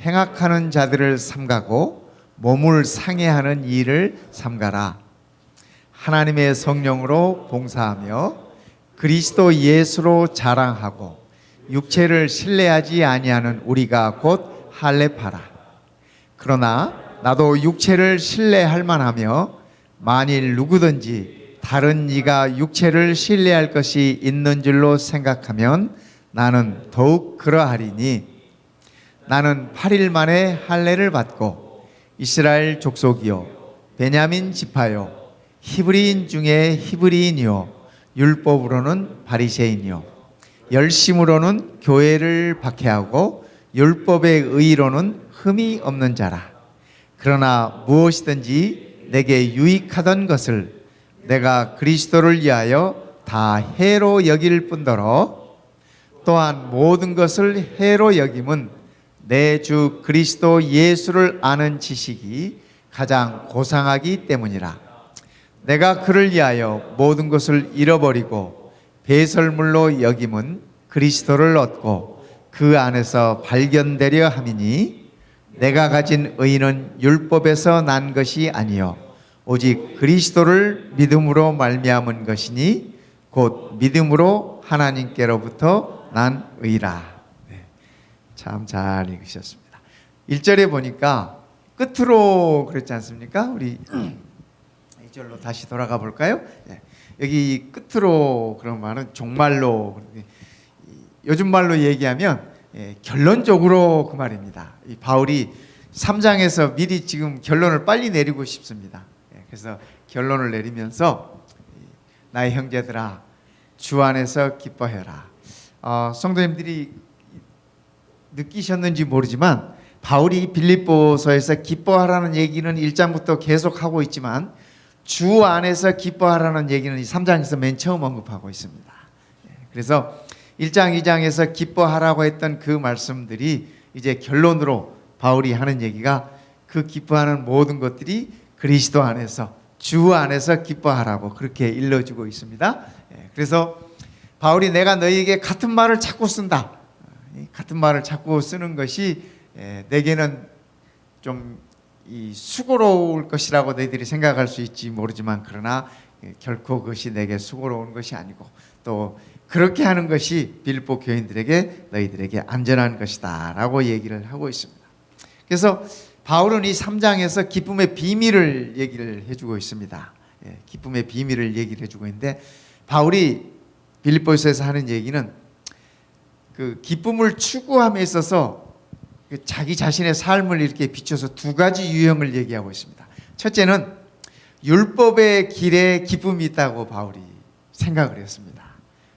행악하는 자들을 삼가고 몸을 상해하는 일을 삼가라. 하나님의 성령으로 봉사하며 그리스도 예수로 자랑하고 육체를 신뢰하지 아니하는 우리가 곧 할례파라. 그러나 나도 육체를 신뢰할 만하며 만일 누구든지 다른 이가 육체를 신뢰할 것이 있는 줄로 생각하면 나는 더욱 그러하리니 나는 8일 만에 할례를 받고 이스라엘 족속이요 베냐민 지파요 히브리인 중에 히브리인이요 율법으로는 바리새인이요 열심으로는 교회를 박해하고 율법의 의로는 흠이 없는 자라. 그러나 무엇이든지 내게 유익하던 것을 내가 그리스도를 위하여 다 해로 여길 뿐더러 또한 모든 것을 해로 여김은 내 주 그리스도 예수를 아는 지식이 가장 고상하기 때문이라. 내가 그를 위하여 모든 것을 잃어버리고 배설물로 여김은 그리스도를 얻고 그 안에서 발견되려 함이니 내가 가진 의는 율법에서 난 것이 아니요 오직 그리스도를 믿음으로 말미암은 것이니 곧 믿음으로 하나님께로부터 난 의라. 참 잘 읽으셨습니다. 1절에 보니까 끝으로 그랬지 않습니까? 우리 2절로 다시 돌아가 볼까요? 여기 끝으로 그런 말은 종말로, 요즘 말로 얘기하면 결론적으로 그 말입니다. 이 바울이 3장에서 미리 지금 결론을 빨리 내리고 싶습니다. 그래서 결론을 내리면서 나의 형제들아 주 안에서 기뻐해라. 성도님들이 느끼셨는지 모르지만 바울이 빌립보서에서 기뻐하라는 얘기는 1장부터 계속하고 있지만 주 안에서 기뻐하라는 얘기는 3장에서 맨 처음 언급하고 있습니다. 그래서 1장, 2장에서 기뻐하라고 했던 그 말씀들이 이제 결론으로 바울이 하는 얘기가 그 기뻐하는 모든 것들이 그리스도 안에서 주 안에서 기뻐하라고 그렇게 일러주고 있습니다. 그래서 바울이 내가 너희에게 같은 말을 자꾸 쓴다. 같은 말을 자꾸 쓰는 것이 내게는 좀 수고로울 것이라고 너희들이 생각할 수 있지 모르지만 그러나 결코 그것이 내게 수고로운 것이 아니고 또 그렇게 하는 것이 빌립보 교인들에게 너희들에게 안전한 것이다 라고 얘기를 하고 있습니다. 그래서 바울은 이 3장에서 기쁨의 비밀을 얘기를 해주고 있습니다. 기쁨의 비밀을 얘기를 해주고 있는데 바울이 빌립보서에서 하는 얘기는 그 기쁨을 추구함에 있어서 자기 자신의 삶을 이렇게 비춰서 두 가지 유형을 얘기하고 있습니다. 첫째는 율법의 길에 기쁨이 있다고 바울이 생각을 했습니다.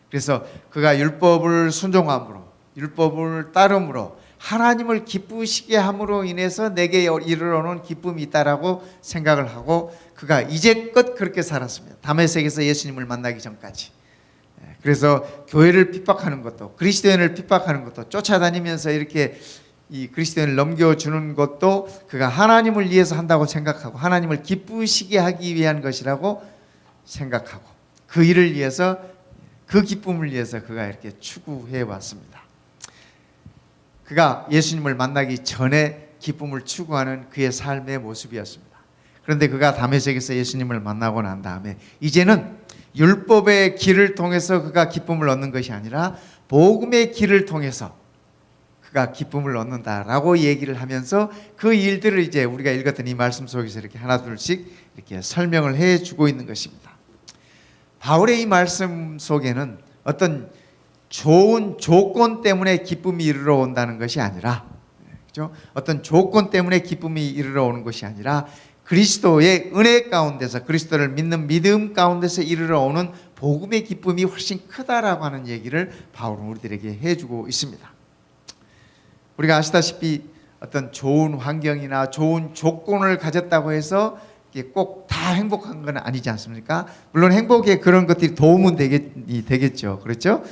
그래서 그가 율법을 순종함으로 율법을 따름으로 하나님을 기쁘시게 함으로 인해서 내게 이르러오는 기쁨이 있다라고 생각을 하고 그가 이제껏 그렇게 살았습니다. 다메섹에서 예수님을 만나기 전까지. 그래서 교회를 핍박하는 것도 그리스도인을 핍박하는 것도 쫓아다니면서 이렇게 이 그리스도인을 넘겨주는 것도 그가 하나님을 위해서 한다고 생각하고 하나님을 기쁘시게 하기 위한 것이라고 생각하고 그 일을 위해서 그 기쁨을 위해서 그가 이렇게 추구해 왔습니다. 그가 예수님을 만나기 전에 기쁨을 추구하는 그의 삶의 모습이었습니다. 그런데 그가 다메섹에서 예수님을 만나고 난 다음에 이제는 율법의 길을 통해서 그가 기쁨을 얻는 것이 아니라 복음의 길을 통해서 그가 기쁨을 얻는다라고 얘기를 하면서 그 일들을 이제 우리가 읽었던 이 말씀 속에서 이렇게 하나둘씩 이렇게 설명을 해주고 있는 것입니다. 바울의 이 말씀 속에는 어떤 좋은 조건 때문에 기쁨이 이르러 온다는 것이 아니라, 그렇죠? 어떤 조건 때문에 기쁨이 이르러 오는 것이 아니라 그리스도의 은혜 가운데서 그리스도를 믿는 믿음 가운데서 이르러 오는 복음의 기쁨이 훨씬 크다라고 하는 얘기를 바울은 우리들에게 해주고 있습니다. 우리가 아시다시피 어떤 좋은 환경이나 좋은 조건을 가졌다고 해서 꼭 다 행복한 건 아니지 않습니까? 물론 행복에 그런 것들이 도움은 되겠죠. 그렇죠?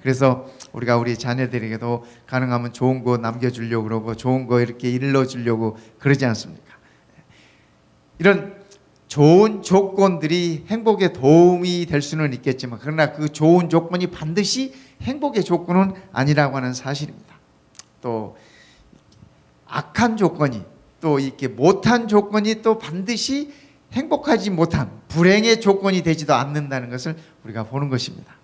그래서 우리가 우리 자녀들에게도 가능하면 좋은 거 남겨주려고 그러고 좋은 거 이렇게 일러주려고 그러지 않습니까? 이런 좋은 조건들이 행복에 도움이 될 수는 있겠지만 그러나 그 좋은 조건이 반드시 행복의 조건은 아니라고 하는 사실입니다. 또 악한 조건이 또 이렇게 못한 조건이 또 반드시 행복하지 못한 불행의 조건이 되지도 않는다는 것을 우리가 보는 것입니다.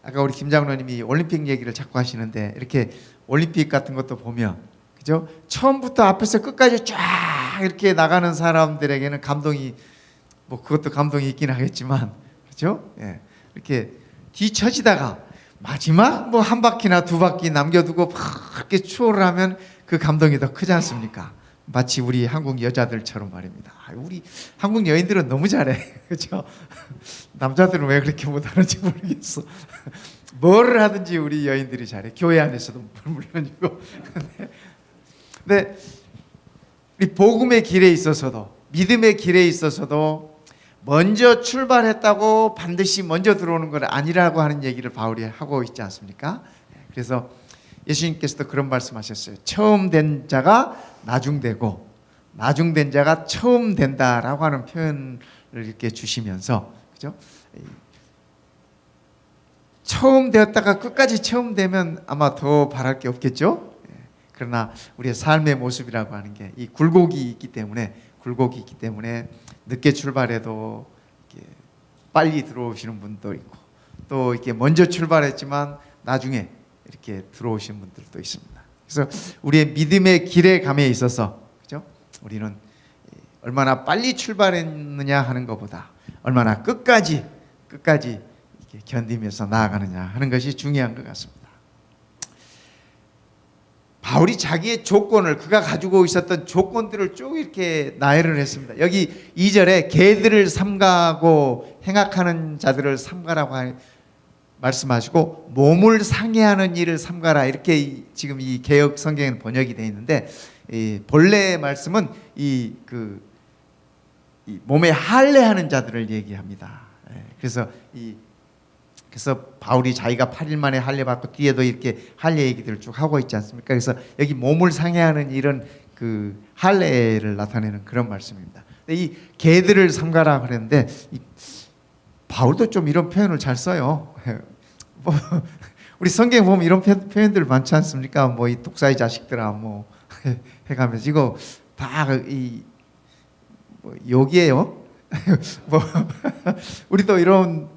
아까 우리 김 장로님이 올림픽 얘기를 자꾸 하시는데 이렇게 올림픽 같은 것도 보면 그죠? 처음부터 앞에서 끝까지 쫙 이렇게 나가는 사람들에게는 감동이 뭐 그것도 감동이 있긴 하겠지만 그죠? 예. 이렇게 뒤처지다가 마지막 뭐 한 바퀴나 두 바퀴 남겨두고 막 이렇게 추월을 하면 그 감동이 더 크지 않습니까? 마치 우리 한국 여자들처럼 말입니다. 우리 한국 여인들은 너무 잘해. 그렇죠? 남자들은 왜 그렇게 못하는지 모르겠어. 뭐를 하든지 우리 여인들이 잘해. 교회 안에서도 물론이고. 근데 우리 복음의 길에 있어서도 믿음의 길에 있어서도 먼저 출발했다고 반드시 먼저 들어오는 건 아니라고 하는 얘기를 바울이 하고 있지 않습니까? 그래서 예수님께서도 그런 말씀하셨어요. 처음 된 자가 나중되고 나중된 자가 처음 된다라고 하는 표현을 이렇게 주시면서 그죠? 처음 되었다가 끝까지 처음 되면 아마 더 바랄 게 없겠죠? 그러나 우리의 삶의 모습이라고 하는 게 이 굴곡이 있기 때문에 늦게 출발해도 이렇게 빨리 들어오시는 분도 있고 또 이렇게 먼저 출발했지만 나중에 이렇게 들어오시는 분들도 있습니다. 그래서 우리의 믿음의 길에 감에 있어서 그죠? 우리는 얼마나 빨리 출발했느냐 하는 것보다 얼마나 끝까지 이렇게 견디면서 나아가느냐 하는 것이 중요한 것 같습니다. 바울이 자기의 조건을 그가 가지고 있었던 조건들을 쭉 이렇게 나열을 했습니다. 여기 2절에 개들을 삼가고 행악하는 자들을 삼가라고 말씀하시고 몸을 상해하는 일을 삼가라 이렇게 지금 이 개역 성경에는 번역이 되어 있는데 이 본래 말씀은 이 몸에 할례하는 자들을 얘기합니다. 그래서 바울이 자기가 8일 만에 할례 받고 뒤에도 이렇게 할례 얘기들을 쭉 하고 있지 않습니까? 그래서 여기 몸을 상해하는 이런 그 할례를 나타내는 그런 말씀입니다. 이 개들을 삼가라 그랬는데 바울도 좀 이런 표현을 잘 써요. 뭐 우리 성경 보면 이런 표현들 많지 않습니까? 뭐 이 독사의 자식들아 뭐 해가면서 이거 다 뭐 욕이에요. 뭐 우리도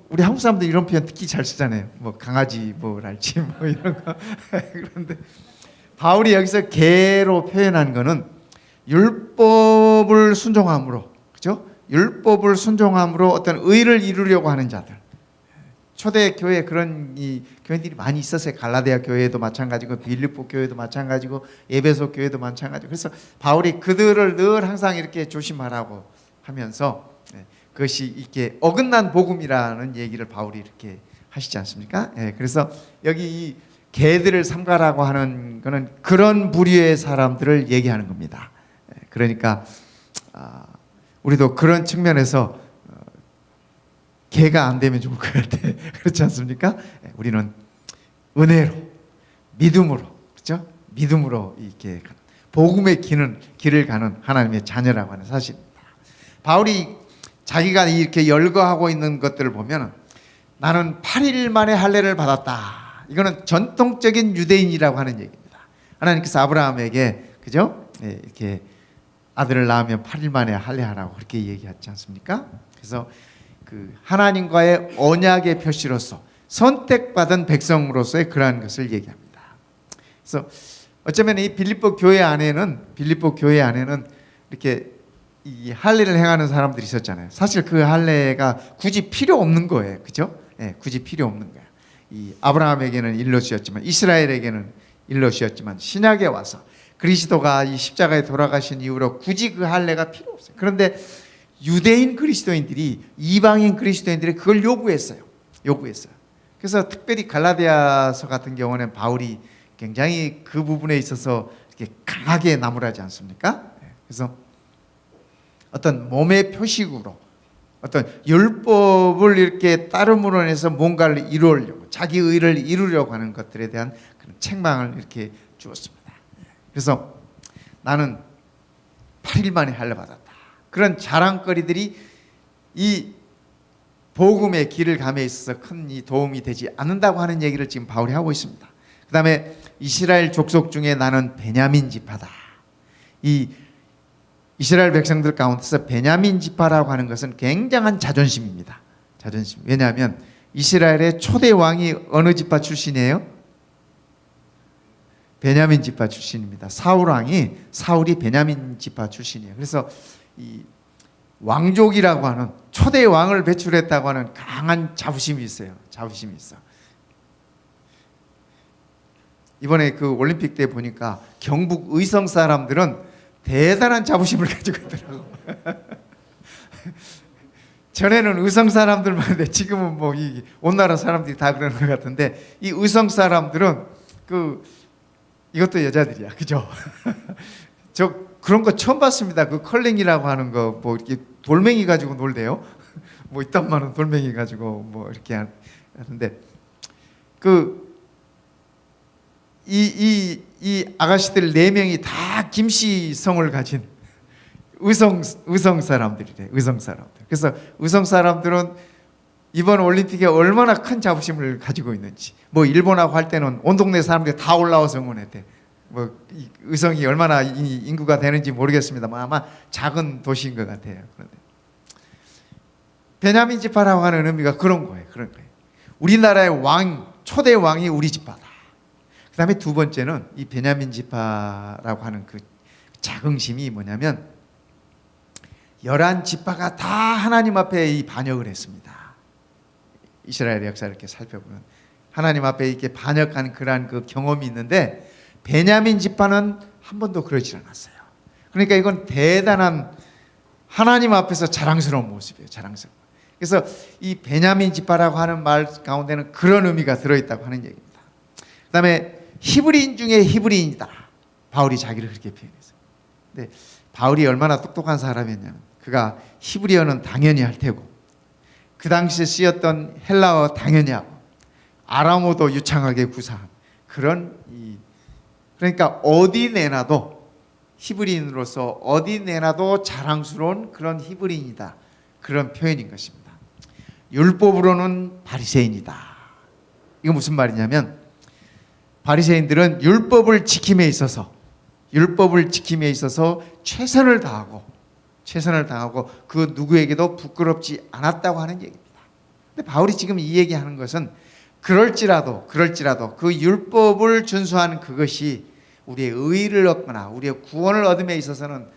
우리 한국 사람들 이런 표현 특히 잘 쓰잖아요. 뭐 강아지 뭐랄지 뭐 이런 거. 그런데 바울이 여기서 개로 표현한 거는 율법을 순종함으로, 그죠? 율법을 순종함으로 어떤 의를 이루려고 하는 자들. 초대 교회 그런 교회들이 많이 있었어요. 갈라디아 교회도 마찬가지고 빌립보 교회도 마찬가지고 에베소 교회도 마찬가지고. 그래서 바울이 그들을 늘 항상 이렇게 조심하라고 하면서 그것이 이렇게 어긋난 복음이라는 얘기를 바울이 이렇게 하시지 않습니까? 그래서 여기 이 개들을 삼가라고 하는 거는 그런 부류의 사람들을 얘기하는 겁니다. 그러니까 우리도 그런 측면에서 개가 안 되면 좋을 것 같아. 그렇지 않습니까? 우리는 은혜로, 믿음으로, 그렇죠? 믿음으로 이렇게 복음의 길을 가는 하나님의 자녀라고 하는 사실입니다. 바울이 자기가 이렇게 열거하고 있는 것들을 보면 나는 8일 만에 할례를 받았다. 이거는 전통적인 유대인이라고 하는 얘기입니다. 하나님께서 아브라함에게 그죠? 이렇게 아들을 낳으면 8일 만에 할례하라고 그렇게 얘기하지 않습니까? 그래서 그 하나님과의 언약의 표시로서 선택받은 백성으로서의 그러한 것을 얘기합니다. 그래서 어쩌면 이 빌립보 교회 안에는 이렇게 이 할례를 행하는 사람들이 있었잖아요. 사실 그 할례가 굳이 필요 없는 거예요, 그죠? 굳이 필요 없는 거예요. 이 아브라함에게는 일러주셨지만 이스라엘에게는 일러주셨지만 신약에 와서 그리스도가 이 십자가에 돌아가신 이후로 굳이 그 할례가 필요 없어요. 그런데 유대인 그리스도인들이 이방인 그리스도인들이 그걸 요구했어요. 그래서 특별히 갈라디아서 같은 경우는 바울이 굉장히 그 부분에 있어서 이렇게 강하게 나무라지 않습니까? 그래서 어떤 몸의 표식으로 어떤 율법을 이렇게 따름으로 해서 뭔가를 이루려고 자기 의를 이루려고 하는 것들에 대한 그런 책망을 이렇게 주었습니다. 그래서 나는 8일 만에 할례 받았다. 그런 자랑거리들이 이 복음의 길을 감에 있어서 큰 이 도움이 되지 않는다고 하는 얘기를 지금 바울이 하고 있습니다. 그 다음에 이스라엘 족속 중에 나는 베냐민 지파다. 이 이스라엘 백성들 가운데서 베냐민 지파라고 하는 것은 굉장한 자존심입니다. 자존심. 왜냐하면 이스라엘의 초대 왕이 어느 지파 출신이에요? 베냐민 지파 출신입니다. 사울이 베냐민 지파 출신이에요. 그래서 이 왕족이라고 하는 초대 왕을 배출했다고 하는 강한 자부심이 있어요. 자부심이 있어. 이번에 그 올림픽 때 보니까 경북 의성 사람들은 대단한 자부심을 가지고 있더라고. 전에는 의성 사람들만 했는데 지금은 뭐 온 나라 사람들이 다 그러는 것 같은데, 이 의성 사람들은 이것도 여자들이야, 그죠? 저 그런 거 처음 봤습니다. 그 컬링이라고 하는 거 뭐 이렇게 돌멩이 가지고 놀대요. 뭐 이딴 많은 돌멩이 가지고 뭐 이렇게 하는데, 이 아가씨들 4명이 다 김씨성을 가진 의성 사람들이래. 의성 사람들. 그래서 의성 사람들은 이번 올림픽에 얼마나 큰 자부심을 가지고 있는지, 뭐 일본하고 할 때는 온 동네 사람들이 다 올라와서 응원했대. 뭐 의성이 얼마나 인구가 되는지 모르겠습니다만 아마 작은 도시인 것 같아요. 그런데 베냐민 지파라고 하는 의미가 그런 거예요. 그런 거예요. 우리나라의 초대 왕이 우리 지파다. 그 다음에 두 번째는 이 베냐민 지파라고 하는 그 자긍심이 뭐냐면, 11지파가 다 하나님 앞에 이 반역을 했습니다. 이스라엘의 역사를 이렇게 살펴보면 하나님 앞에 이렇게 반역한 그러한 그 경험이 있는데, 베냐민 지파는 한 번도 그러지 않았어요. 그러니까 이건 대단한 하나님 앞에서 자랑스러운 모습이에요. 자랑스러운. 그래서 이 베냐민 지파라고 하는 말 가운데는 그런 의미가 들어있다고 하는 얘기입니다. 그 다음에 히브리인 중에 히브리인이다. 바울이 자기를 그렇게 표현했어요. 근데 바울이 얼마나 똑똑한 사람이었냐면, 그가 히브리어는 당연히 할 테고, 그 당시에 쓰였던 헬라어 당연히 하고, 아람어도 유창하게 구사한 그런 그러니까 어디 내놔도 히브리인으로서 어디 내놔도 자랑스러운 그런 히브리인이다. 그런 표현인 것입니다. 율법으로는 바리새인이다. 이거 무슨 말이냐면, 바리새인들은 율법을 지킴에 있어서 최선을 다하고 그 누구에게도 부끄럽지 않았다고 하는 얘기입니다. 근데 바울이 지금 이 얘기하는 것은 그럴지라도 그 율법을 준수한 그것이 우리의 의의를 얻거나 우리의 구원을 얻음에 있어서는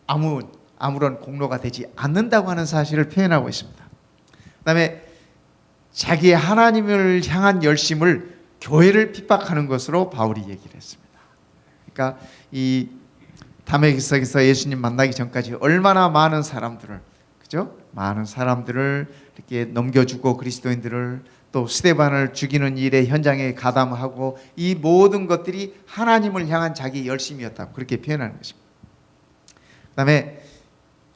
아무런 공로가 되지 않는다고 하는 사실을 표현하고 있습니다. 그 다음에 자기의 하나님을 향한 열심을 교회를 핍박하는 것으로 바울이 얘기를 했습니다. 그러니까 이 다메섹에서 예수님 만나기 전까지 얼마나 많은 사람들을, 그죠? 많은 사람들을 이렇게 넘겨주고 그리스도인들을 또 스데반을 죽이는 일에 현장에 가담하고, 이 모든 것들이 하나님을 향한 자기 열심이었다고 그렇게 표현하는 것입니다. 그다음에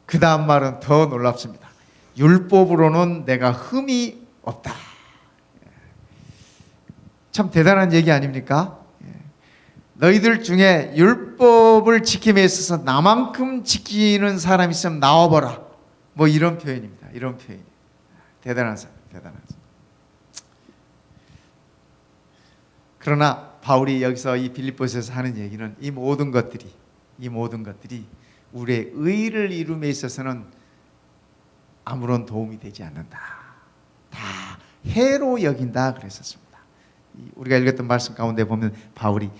그 다음 말은 더 놀랍습니다. 율법으로는 내가 흠이 없다. 참 대단한 얘기 아닙니까? 너희들 중에 율법을 지킴에 있어서 나만큼 지키는 사람이 있으면 나와보라. 뭐 이런 표현입니다. 이런 표현. 대단한 사람. 그러나 바울이 여기서 이 빌립보서에서 하는 얘기는 이 모든 것들이 우리의 의를 이룸에 있어서는 아무런 도움이 되지 않는다. 다 해로 여긴다 그랬었습니다. 우리가 읽었던 말씀 가운데 보면 바울이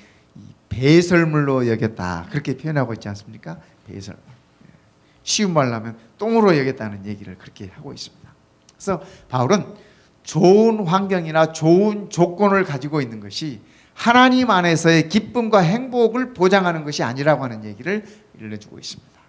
배설물로 여겼다 그렇게 표현하고 있지 않습니까? 배설물. 쉬운 말로 하면 똥으로 여겼다는 얘기를 그렇게 하고 있습니다. 그래서 바울은 좋은 환경이나 좋은 조건을 가지고 있는 것이 하나님 안에서의 기쁨과 행복을 보장하는 것이 아니라고 하는 얘기를 일러주고 있습니다.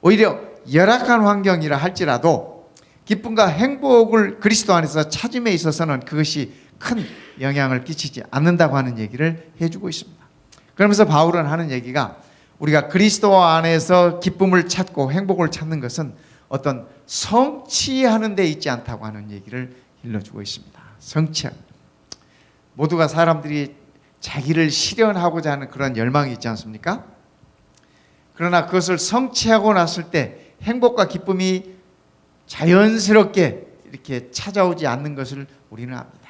오히려 열악한 환경이라 할지라도 기쁨과 행복을 그리스도 안에서 찾음에 있어서는 그것이 큰 영향을 끼치지 않는다고 하는 얘기를 해주고 있습니다. 그러면서 바울은 하는 얘기가, 우리가 그리스도 안에서 기쁨을 찾고 행복을 찾는 것은 어떤 성취하는 데 있지 않다고 하는 얘기를 일러주고 있습니다. 성취하는. 모두가 사람들이 자기를 실현하고자 하는 그런 열망이 있지 않습니까? 그러나 그것을 성취하고 났을 때 행복과 기쁨이 자연스럽게 이렇게 찾아오지 않는 것을 우리는 압니다.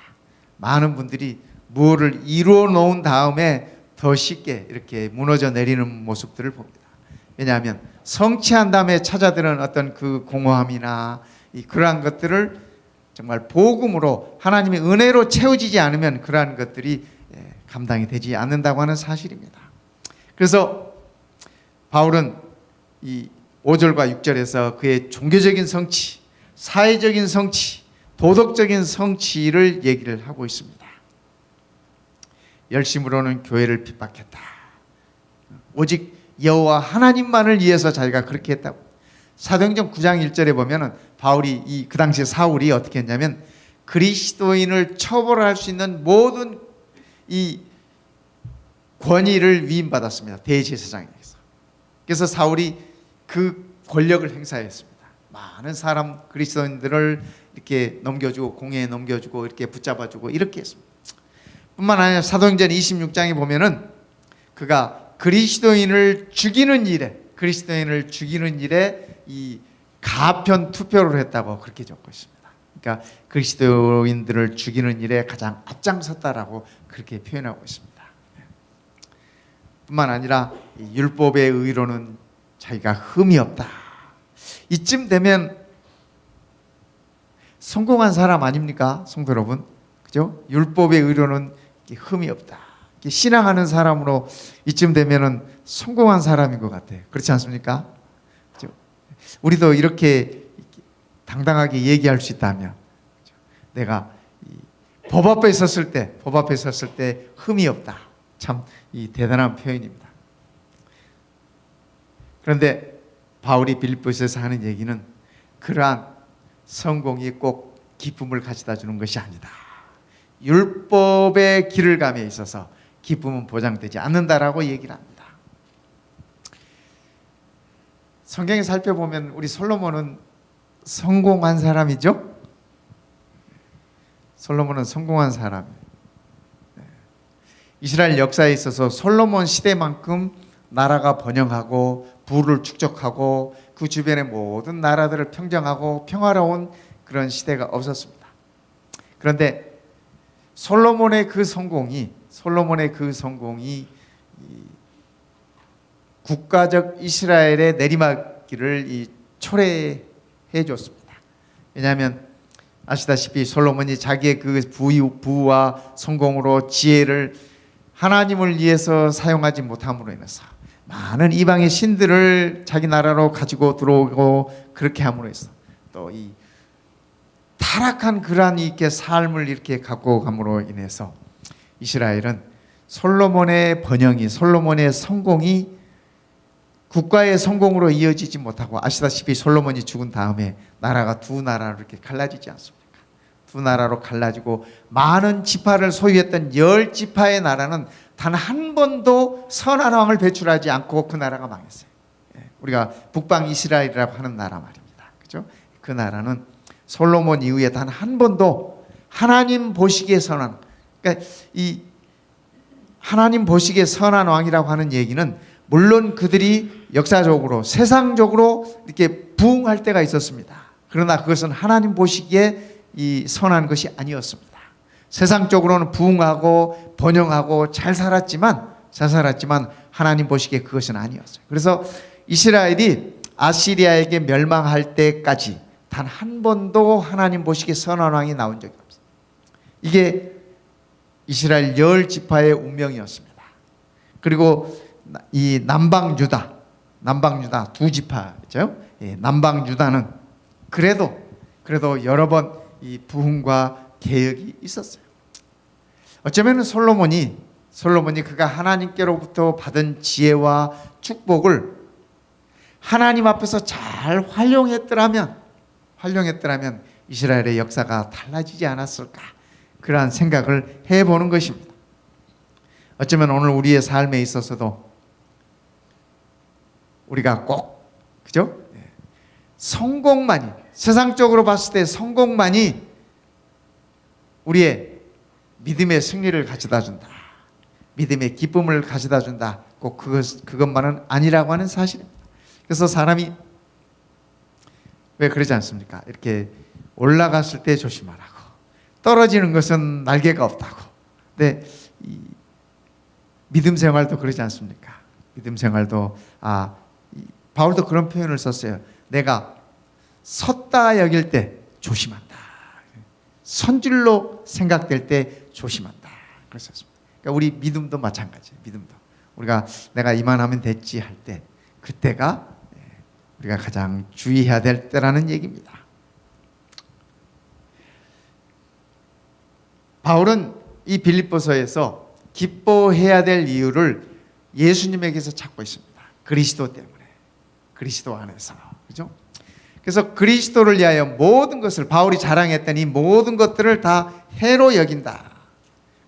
많은 분들이 무엇을 이루어 놓은 다음에 더 쉽게 이렇게 무너져 내리는 모습들을 봅니다. 왜냐하면 성취한 다음에 찾아드는 어떤 그 공허함이나 그러한 것들을 정말 복음으로 하나님의 은혜로 채워지지 않으면 그러한 것들이 감당이 되지 않는다고 하는 사실입니다. 그래서 바울은 이 5절과 6절에서 그의 종교적인 성취, 사회적인 성취, 도덕적인 성취를 얘기를 하고 있습니다. 열심으로는 교회를 핍박했다. 오직 여호와 하나님만을 위해서 자기가 그렇게 했다고. 사도행전 9장 1절에 보면은 바울이 그 당시에 사울이 어떻게 했냐면 그리스도인을 처벌할 수 있는 모든 이 권위를 위임받았습니다. 대제사장에게서. 그래서 사울이 그 권력을 행사했습니다. 많은 사람 그리스도인들을 이렇게 넘겨주고 공회에 넘겨주고 이렇게 붙잡아주고 이렇게 했습니다. 뿐만 아니라 사도행전 26장에 보면은 그가 그리스도인을 죽이는 일에 이 가편 투표를 했다고 그렇게 적고 있습니다. 그러니까 그리스도인들을 죽이는 일에 가장 앞장섰다라고 그렇게 표현하고 있습니다. 뿐만 아니라 율법의 의로는 자기가 흠이 없다. 이쯤 되면 성공한 사람 아닙니까, 성도 여러분? 그죠? 율법의 의로는 흠이 없다. 신앙하는 사람으로 이쯤 되면은 성공한 사람인 것 같아요. 그렇지 않습니까? 그죠? 우리도 이렇게 당당하게 얘기할 수 있다면, 내가 법 앞에 섰을 때 흠이 없다. 참 대단한 표현입니다. 그런데 바울이 빌립보서에서 하는 얘기는 그러한 성공이 꼭 기쁨을 가져다 주는 것이 아니다. 율법의 길을 감에 있어서 기쁨은 보장되지 않는다라고 얘기를 합니다. 성경에 살펴보면 우리 솔로몬은 성공한 사람이죠? 솔로몬은 성공한 사람이에요. 이스라엘 역사에 있어서 솔로몬 시대만큼 나라가 번영하고 부를 축적하고 그 주변의 모든 나라들을 평정하고 평화로운 그런 시대가 없었습니다. 그런데 솔로몬의 그 성공이 국가적 이스라엘의 내리막길을 초래해 줬습니다. 왜냐하면 아시다시피 솔로몬이 자기의 그 부와 성공으로 지혜를 하나님을 위해서 사용하지 못함으로 인해서 많은 이방의 신들을 자기 나라로 가지고 들어오고 그렇게 함으로 해서 또 이 타락한 그러한 이렇게 삶을 이렇게 갖고 감으로 인해서 이스라엘은 솔로몬의 번영이, 솔로몬의 성공이 국가의 성공으로 이어지지 못하고, 아시다시피 솔로몬이 죽은 다음에 나라가 두 나라로 이렇게 갈라지지 않습니까? 두 나라로 갈라지고 많은 지파를 소유했던 10지파의 나라는 단 한 번도 선한 왕을 배출하지 않고 그 나라가 망했어요. 우리가 북방 이스라엘이라고 하는 나라 말입니다. 그죠? 그 나라는 솔로몬 이후에 단 한 번도 하나님 보시기에 선한, 그러니까 이 하나님 보시기에 선한 왕이라고 하는 얘기는 물론 그들이 역사적으로 세상적으로 이렇게 부흥할 때가 있었습니다. 그러나 그것은 하나님 보시기에 이 선한 것이 아니었습니다. 세상적으로는 부흥하고 번영하고 잘 살았지만 하나님 보시기에 그것은 아니었어요. 그래서 이스라엘이 아시리아에게 멸망할 때까지 단 한 번도 하나님 보시기에 선한 왕이 나온 적이 없어요. 이게 이스라엘 10지파의 운명이었습니다. 그리고 이 남방 유다 두 지파죠. 남방 유다는 그래도 여러 번 이 부흥과 개혁이 있었어요. 어쩌면 솔로몬이 그가 하나님께로부터 받은 지혜와 축복을 하나님 앞에서 잘 활용했더라면 이스라엘의 역사가 달라지지 않았을까, 그러한 생각을 해보는 것입니다. 어쩌면 오늘 우리의 삶에 있어서도 우리가 꼭, 그죠? 성공만이, 세상적으로 봤을 때 성공만이 우리의 믿음의 승리를 가져다 준다, 믿음의 기쁨을 가져다 준다, 꼭 그것만은 아니라고 하는 사실입니다. 그래서 사람이 왜 그러지 않습니까? 이렇게 올라갔을 때 조심하라고, 떨어지는 것은 날개가 없다고. 근데 이 믿음 생활도 그러지 않습니까? 믿음 생활도 바울도 그런 표현을 썼어요. 내가 섰다 여길 때 조심한다. 선줄로 생각될 때 조심한다. 그랬었습니다. 그러니까 우리 믿음도 마찬가지예요. 믿음도 우리가 내가 이만하면 됐지 할 때 그때가 우리가 가장 주의해야 될 때라는 얘기입니다. 바울은 이 빌립보서에서 기뻐해야 될 이유를 예수님에게서 찾고 있습니다. 그리스도 때문에, 그리스도 안에서, 그죠? 그래서 그리스도를 위하여 모든 것을, 바울이 자랑했던 이 모든 것들을 다 해로 여긴다.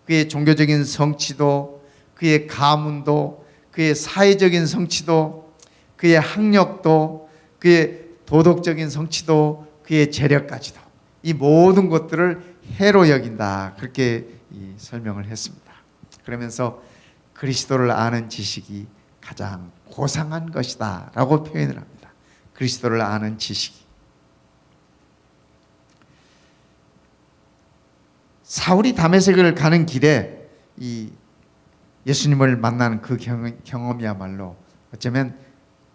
그의 종교적인 성취도, 그의 가문도, 그의 사회적인 성취도, 그의 학력도, 그의 도덕적인 성취도, 그의 재력까지도 이 모든 것들을 해로 여긴다. 그렇게 설명을 했습니다. 그러면서 그리스도를 아는 지식이 가장 고상한 것이다 라고 표현을 합니다. 그리스도를 아는 지식이. 사울이 다메섹을 가는 길에 이 예수님을 만나는 그 경험이야말로 어쩌면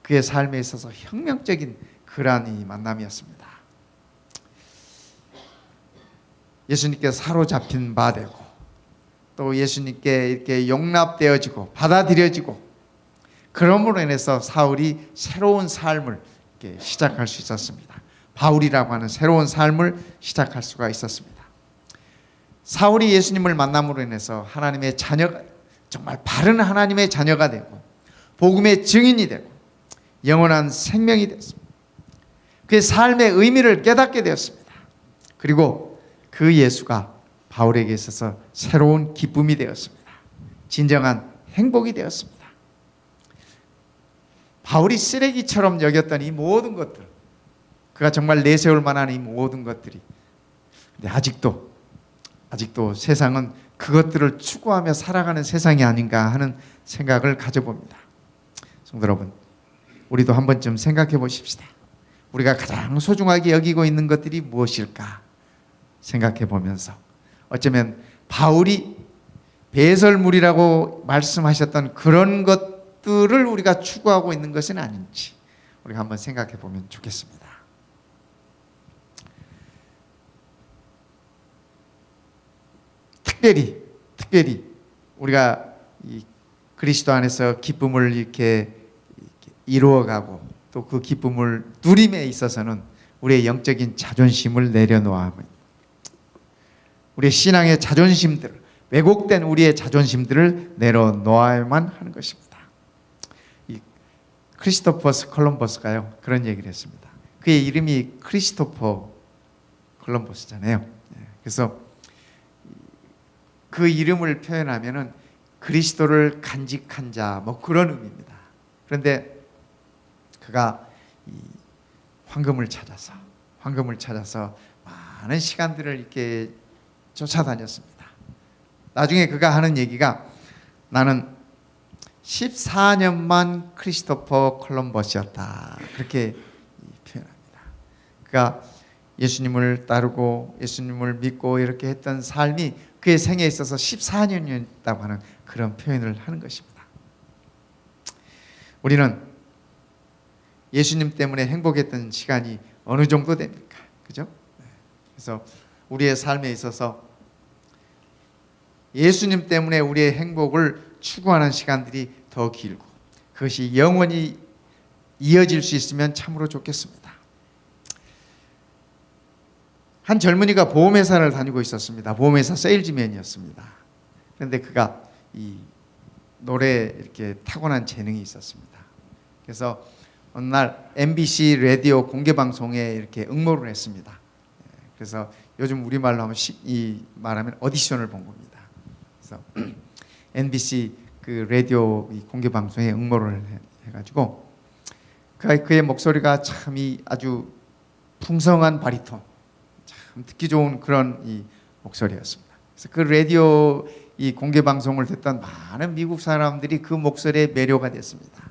그의 삶에 있어서 혁명적인 그러한 이 만남이었습니다. 예수님께 사로잡힌 바 되고 또 예수님께 이렇게 용납되어지고 받아들여지고 그러므로 인해서 사울이 새로운 삶을 이렇게 시작할 수 있었습니다. 바울이라고 하는 새로운 삶을 시작할 수가 있었습니다. 사울이 예수님을 만남으로 인해서 하나님의 자녀가, 정말 바른 하나님의 자녀가 되고 복음의 증인이 되고 영원한 생명이 되었습니다. 그의 삶의 의미를 깨닫게 되었습니다. 그리고 그 예수가 바울에게 있어서 새로운 기쁨이 되었습니다. 진정한 행복이 되었습니다. 바울이 쓰레기처럼 여겼던 이 모든 것들, 그가 정말 내세울 만한 이 모든 것들이, 근데 아직도 세상은 그것들을 추구하며 살아가는 세상이 아닌가 하는 생각을 가져봅니다. 성도 여러분, 우리도 한 번쯤 생각해 보십시다. 우리가 가장 소중하게 여기고 있는 것들이 무엇일까 생각해 보면서 어쩌면 바울이 배설물이라고 말씀하셨던 그런 것들을 우리가 추구하고 있는 것은 아닌지 우리가 한번 생각해 보면 좋겠습니다. 특별히 우리가 이 그리스도 안에서 기쁨을 이렇게 이루어가고 또 그 기쁨을 누림에 있어서는 우리의 영적인 자존심을 내려놓아야 합니다. 우리의 신앙의 자존심들, 왜곡된 우리의 자존심들을 내려놓아야만 하는 것입니다. 이 크리스토퍼스 콜럼버스가요 그런 얘기를 했습니다. 그의 이름이 크리스토퍼 콜럼버스잖아요. 그래서 그 이름을 표현하면은 그리스도를 간직한 자, 뭐 그런 의미입니다. 그런데 그가 이 황금을 찾아서 많은 시간들을 이렇게 쫓아다녔습니다. 나중에 그가 하는 얘기가 나는 14년만 크리스토퍼 콜럼버스였다. 그렇게 표현합니다. 그가 예수님을 따르고 예수님을 믿고 이렇게 했던 삶이 그의 생애에 있어서 14년이었다고 하는 그런 표현을 하는 것입니다. 우리는 예수님 때문에 행복했던 시간이 어느 정도 됩니까? 그죠? 그래서 우리의 삶에 있어서 예수님 때문에 우리의 행복을 추구하는 시간들이 더 길고 그것이 영원히 이어질 수 있으면 참으로 좋겠습니다. 한 젊은이가 보험회사를 다니고 있었습니다. 보험회사 세일즈맨이었습니다. 그런데 그가 이 노래에 이렇게 타고난 재능이 있었습니다. 그래서 어느 날 MBC 라디오 공개방송에 이렇게 응모를 했습니다. 그래서 요즘 우리말로 하면 말하면 오디션을 본 겁니다. 그래서 MBC 그 라디오 공개방송에 응모를 해가지고 그의 목소리가 참 아주 풍성한 바리톤, 참 듣기 좋은 그런 이 목소리였습니다. 그래서 그 라디오 이 공개 방송을 듣던 많은 미국 사람들이 그 목소리에 매료가 됐습니다.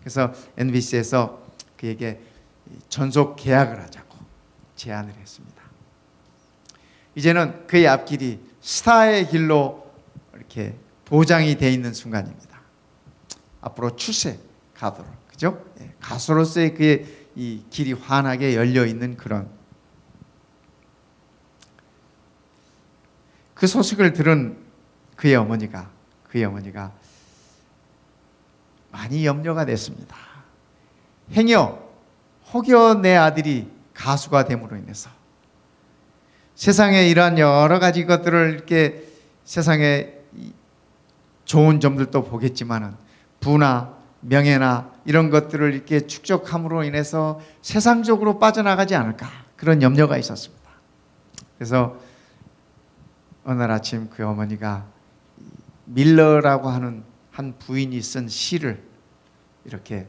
그래서 NBC에서 그에게 전속 계약을 하자고 제안을 했습니다. 이제는 그의 앞길이 스타의 길로 이렇게 보장이 되어 있는 순간입니다. 앞으로 출세 가도록, 그죠? 가수로서의 그의 이 길이 환하게 열려 있는 그런, 그 소식을 들은 그의 어머니가 많이 염려가 됐습니다. 행여 혹여 내 아들이 가수가 됨으로 인해서 세상에 이러한 여러 가지 것들을 이렇게 세상에 좋은 점들도 보겠지만은 부나 명예나 이런 것들을 이렇게 축적함으로 인해서 세상적으로 빠져나가지 않을까, 그런 염려가 있었습니다. 그래서 어느 날 아침 그 어머니가 밀러라고 하는 한 부인이 쓴 시를 이렇게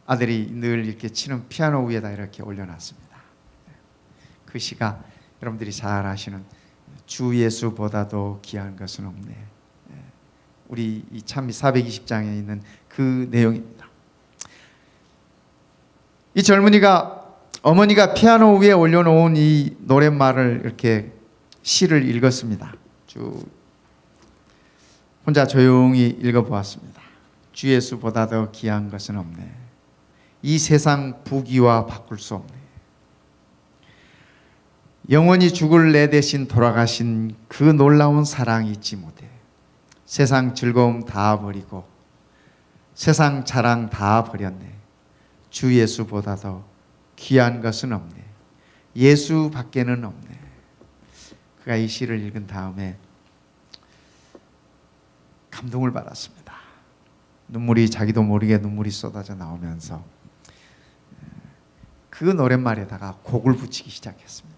아들이 늘 이렇게 치는 피아노 위에다 이렇게 올려놨습니다. 그 시가 여러분들이 잘 아시는 주 예수보다도 귀한 것은 없네, 우리 이 찬미 420장에 있는 그 내용입니다. 이 젊은이가 어머니가 피아노 위에 올려놓은 이 노랫말을 이렇게 시를 읽었습니다. 쭉 혼자 조용히 읽어보았습니다. 주 예수보다도 귀한 것은 없네, 이 세상 부귀와 바꿀 수 없네, 영원히 죽을 내 대신 돌아가신 그 놀라운 사랑 잊지 못해, 세상 즐거움 다 버리고 세상 자랑 다 버렸네, 주 예수보다도 귀한 것은 없네, 예수 밖에는 없네. 그가 이 시를 읽은 다음에 감동을 받았습니다. 눈물이, 자기도 모르게 눈물이 쏟아져 나오면서 그 노랫말에다가 곡을 붙이기 시작했습니다.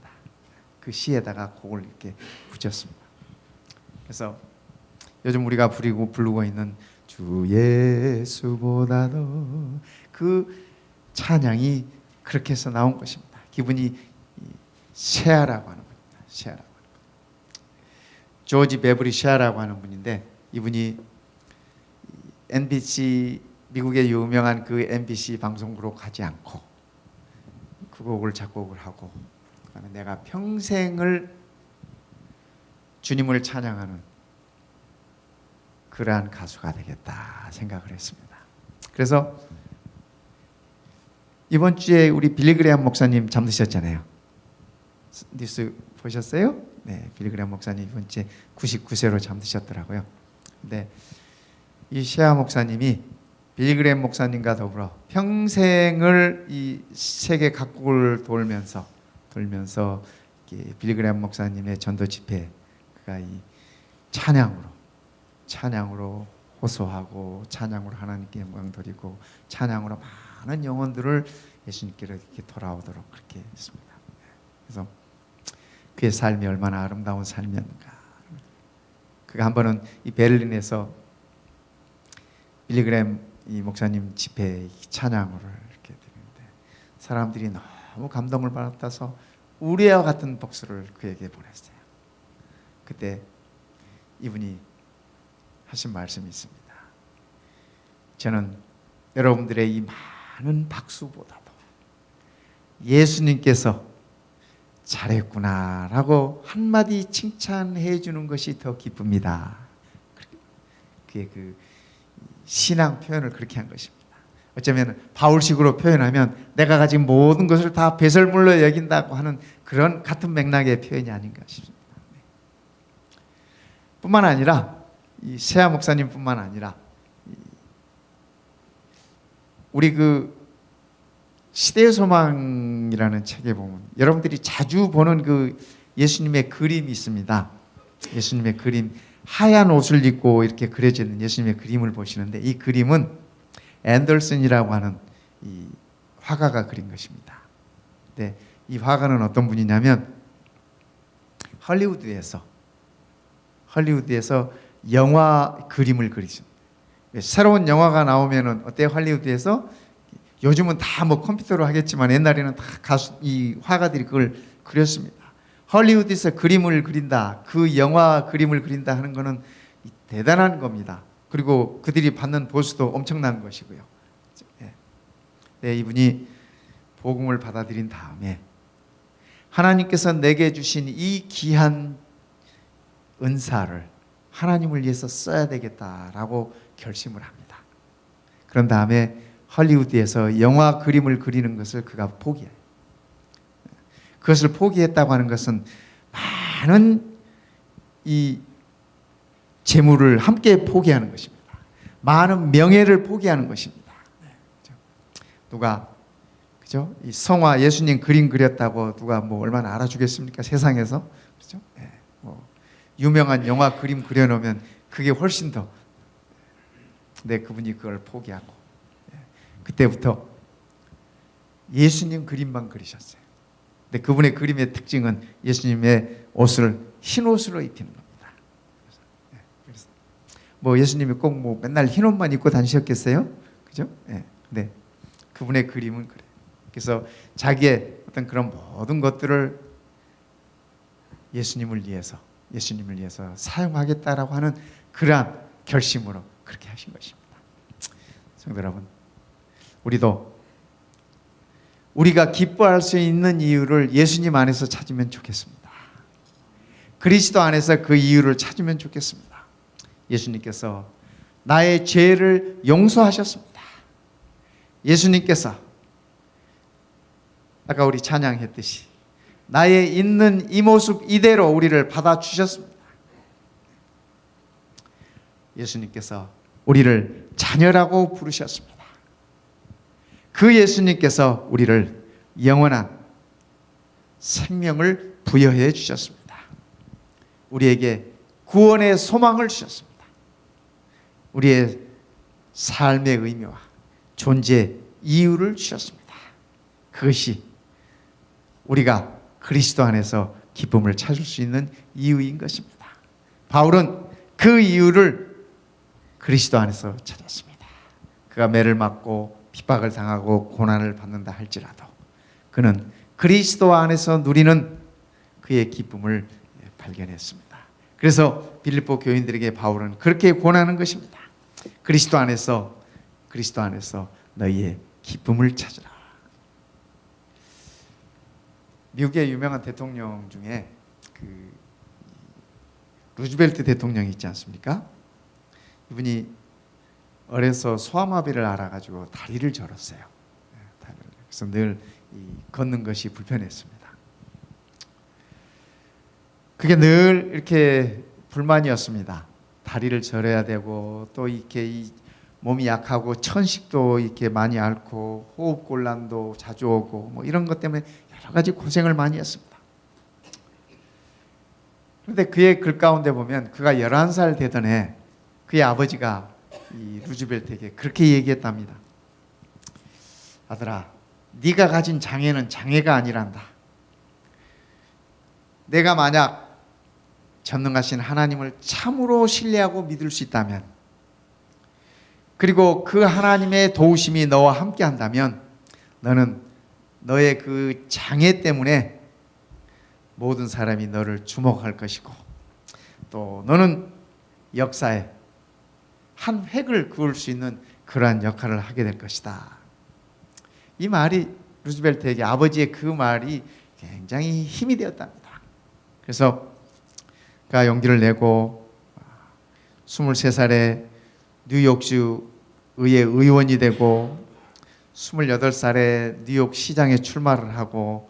그 시에다가 곡을 이렇게 붙였습니다. 그래서 요즘 우리가 부르고 있는 주 예수보다도, 그 찬양이 그렇게 해서 나온 것입니다. 기분이 셰아라고 하는 분입니다. 셰아라고 하는 분. 조지 베브리 셰아라고 하는 분인데, 이분이 MBC, 미국의 유명한 그 MBC 방송국으로 가지 않고 그 곡을 작곡을 하고, 그다음에 내가 평생을 주님을 찬양하는 그러한 가수가 되겠다 생각을 했습니다. 그래서 이번 주에 우리 빌리 그레이엄 목사님 잠드셨잖아요. 뉴스 보셨어요? 네, 빌리 그레이엄 목사님 이번 주에 99세로 잠드셨더라고요. 근데 이 셰아 목사님이 빌리 그레이엄 목사님과 더불어 평생을 이 세계 각국을 돌면서 빌리 그레이엄 목사님의 전도 집회, 그가 이 찬양으로 호소하고, 찬양으로 하나님께 영광 돌리고, 찬양으로 많은 영혼들을 예수님께로 이렇게 돌아오도록 그렇게 했습니다. 그래서 그의 삶이 얼마나 아름다운 삶이었는가. 그가 한 번은 이 베를린에서 빌리 그레이엄 이 목사님 집회 찬양으로 이렇게 드리는데 사람들이 너무 감동을 받아서 우리와 같은 복수를 그에게 보냈어요. 그때 이분이 하신 말씀이 있습니다. 저는 여러분들의 이 많은 박수보다도 예수님께서 잘했구나라고 한마디 칭찬해 주는 것이 더 기쁩니다. 그의 그 신앙 표현을 그렇게 한 것입니다. 어쩌면 바울식으로 표현하면 내가 가진 모든 것을 다 배설물로 여긴다고 하는 그런 같은 맥락의 표현이 아닌가 싶습니다. 뿐만 아니라 이 세아 목사님뿐만 아니라 우리 그 시대의 소망이라는 책에 보면 여러분들이 자주 보는 그 예수님의 그림이 있습니다. 예수님의 그림, 하얀 옷을 입고 이렇게 그려져 있는 예수님의 그림을 보시는데, 이 그림은 앤더슨이라고 하는 이 화가가 그린 것입니다. 근데 이 화가는 어떤 분이냐면 헐리우드에서 영화 그림을 그리십니다. 새로운 영화가 나오면은 어때요? 헐리우드에서 요즘은 다 뭐 컴퓨터로 하겠지만 옛날에는 다 이 화가들이 그걸 그렸습니다. 헐리우드에서 그림을 그린다, 그 영화 그림을 그린다 하는 것은 대단한 겁니다. 그리고 그들이 받는 보수도 엄청난 것이고요. 네, 이분이 복음을 받아들인 다음에 하나님께서 내게 주신 이 귀한 은사를 하나님을 위해서 써야 되겠다라고 결심을 합니다. 그런 다음에 헐리우드에서 영화 그림을 그리는 것을 그가 포기해요. 그것을 포기했다고 하는 것은 많은 이 재물을 함께 포기하는 것입니다. 많은 명예를 포기하는 것입니다. 누가 그죠? 이 성화 예수님 그림 그렸다고 누가 뭐 얼마나 알아주겠습니까? 세상에서 그죠? 네. 뭐 유명한 영화 그림 그려놓으면 그게 훨씬 더. 근데 그분이 그걸 포기하고 그때부터 예수님 그림만 그리셨어요. 근데 그분의 그림의 특징은 예수님의 옷을 흰 옷으로 입히는 겁니다. 그래서 뭐 예수님이 꼭 뭐 맨날 흰 옷만 입고 다니셨겠어요? 그죠? 근데 그분의 그림은 그래요. 그래서 자기의 어떤 그런 모든 것들을 예수님을 위해서 사용하겠다라고 하는 그러한 결심으로 그렇게 하신 것입니다. 성도 여러분, 우리가 기뻐할 수 있는 이유를 예수님 안에서 찾으면 좋겠습니다. 그리스도 안에서 그 이유를 찾으면 좋겠습니다. 예수님께서 나의 죄를 용서하셨습니다. 예수님께서 아까 우리 찬양했듯이 나의 있는 이 모습 이대로 우리를 받아주셨습니다. 예수님께서 우리를 자녀라고 부르셨습니다. 그 예수님께서 우리를 영원한 생명을 부여해 주셨습니다. 우리에게 구원의 소망을 주셨습니다. 우리의 삶의 의미와 존재 이유를 주셨습니다. 그것이 우리가 그리스도 안에서 기쁨을 찾을 수 있는 이유인 것입니다. 바울은 그 이유를 그리스도 안에서 찾았습니다. 그가 매를 맞고 핍박을 당하고 고난을 받는다 할지라도 그는 그리스도 안에서 누리는 그의 기쁨을 발견했습니다. 그래서 빌립보 교인들에게 바울은 그렇게 권하는 것입니다. 그리스도 안에서 너희의 기쁨을 찾으라. 미국의 유명한 대통령 중에 그 루즈벨트 대통령이 있지 않습니까? 이분이 어려서 소아마비를 알아가지고 다리를 절었어요. 그래서 늘 걷는 것이 불편했습니다. 그게 늘 이렇게 불만이었습니다. 다리를 절여야 되고 또 이렇게 몸이 약하고 천식도 이렇게 많이 앓고 호흡곤란도 자주 오고 뭐 이런 것 때문에 여러 가지 고생을 많이 했습니다. 그런데 그의 글 가운데 보면 그가 11살 되던 해 그의 아버지가 이 루즈벨트에게 그렇게 얘기했답니다. 아들아, 네가 가진 장애는 장애가 아니란다. 내가 만약 전능하신 하나님을 참으로 신뢰하고 믿을 수 있다면, 그리고 그 하나님의 도우심이 너와 함께 한다면 너는 너의 그 장애 때문에 모든 사람이 너를 주목할 것이고 또 너는 역사에 한 획을 그을 수 있는 그러한 역할을 하게 될 것이다. 이 말이 루즈벨트에게 아버지의 그 말이 굉장히 힘이 되었답니다. 그래서 그가 용기를 내고 23살에 뉴욕주 의회 의원이 되고 28살에 뉴욕 시장에 출마를 하고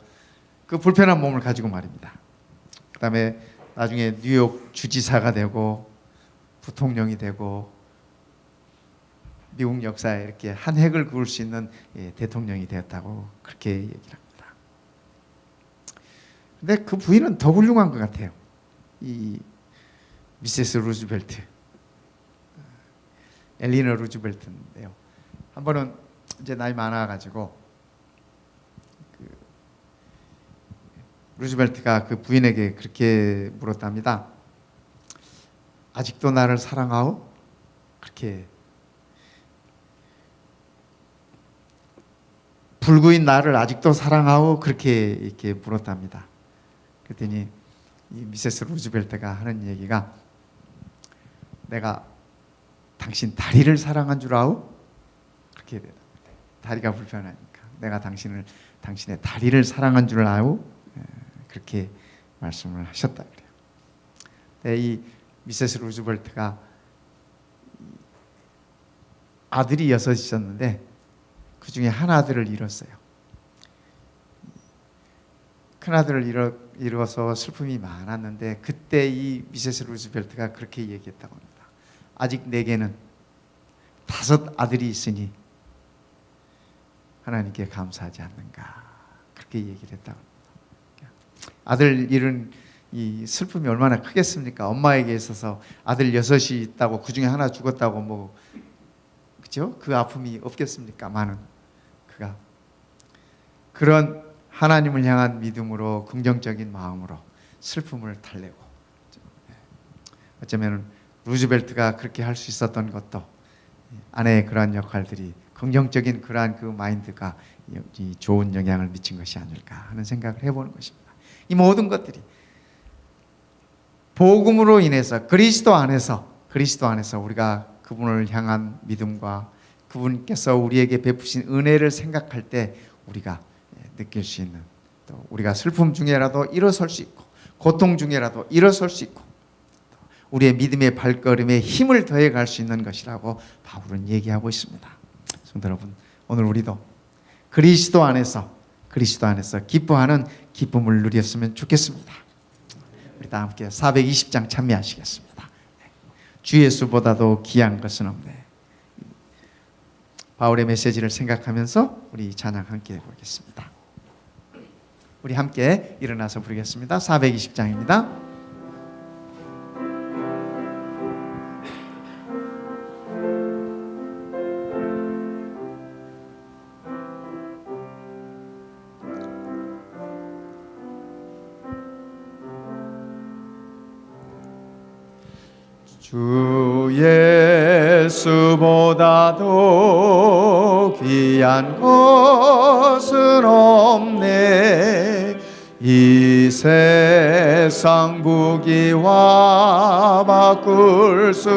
그 불편한 몸을 가지고 말입니다. 그 다음에 나중에 뉴욕 주지사가 되고 부통령이 되고 미국 역사에 이렇게 한 획을 그을 수 있는 대통령이 되었다고 그렇게 얘기를 합니다. 근데 그 부인은 더 훌륭한 것 같아요. 이 미세스 루즈벨트, 엘리너 루즈벨트인데요. 한 번은 이제 나이 많아가지고 루즈벨트가 그 부인에게 그렇게 물었답니다. 아직도 나를 사랑하오? 그렇게 불구인 나를 아직도 사랑하오? 그렇게 이렇게 물었답니다. 그랬더니 이 미세스 루즈벨트가 하는 얘기가 내가 당신 다리를 사랑한 줄 아오? 그렇게 대답합니다. 다리가 불편하니까 내가 당신의 다리를 사랑한 줄 아오? 그렇게 말씀을 하셨다 그래요. 네, 이 미세스 루즈벨트가 아들이 6 있었는데 그 중에 한 아들을 잃었어요. 큰 아들을 잃어서 슬픔이 많았는데 그때 이 미세스 루즈벨트가 그렇게 얘기했다고 합니다. 아직 내게는 5 아들이 있으니 하나님께 감사하지 않는가, 그렇게 얘기를 했다고 합니다. 아들 잃은 이 슬픔이 얼마나 크겠습니까? 엄마에게 있어서 아들 6이 있다고 그 중에 하나 죽었다고 뭐 그죠? 그 아픔이 없겠습니까? 많은 그가 그런 하나님을 향한 믿음으로, 긍정적인 마음으로 슬픔을 달래고, 어쩌면 루즈벨트가 그렇게 할 수 있었던 것도 아내의 그러한 역할들이, 긍정적인 그러한 그 마인드가 좋은 영향을 미친 것이 아닐까 하는 생각을 해보는 것입니다. 이 모든 것들이 복음으로 인해서 그리스도 안에서 우리가 그분을 향한 믿음과 그분께서 우리에게 베푸신 은혜를 생각할 때 우리가 느낄 수 있는, 또 우리가 슬픔 중에라도 일어설 수 있고 고통 중에라도 일어설 수 있고 우리의 믿음의 발걸음에 힘을 더해 갈 수 있는 것이라고 바울은 얘기하고 있습니다. 성도 여러분, 오늘 우리도 그리스도 안에서 기뻐하는 기쁨을 누렸으면 좋겠습니다. 우리 다 함께 420장 찬미하시겠습니다. 주 예수보다도 귀한 것은 없네. 바울의 메시지를 생각하면서 우리 찬양 함께 해보겠습니다. 우리 함께 일어나서 부르겠습니다. 420장입니다. 주 예수보다도 귀한 것은 없네. 이 세상 부귀와 바꿀 수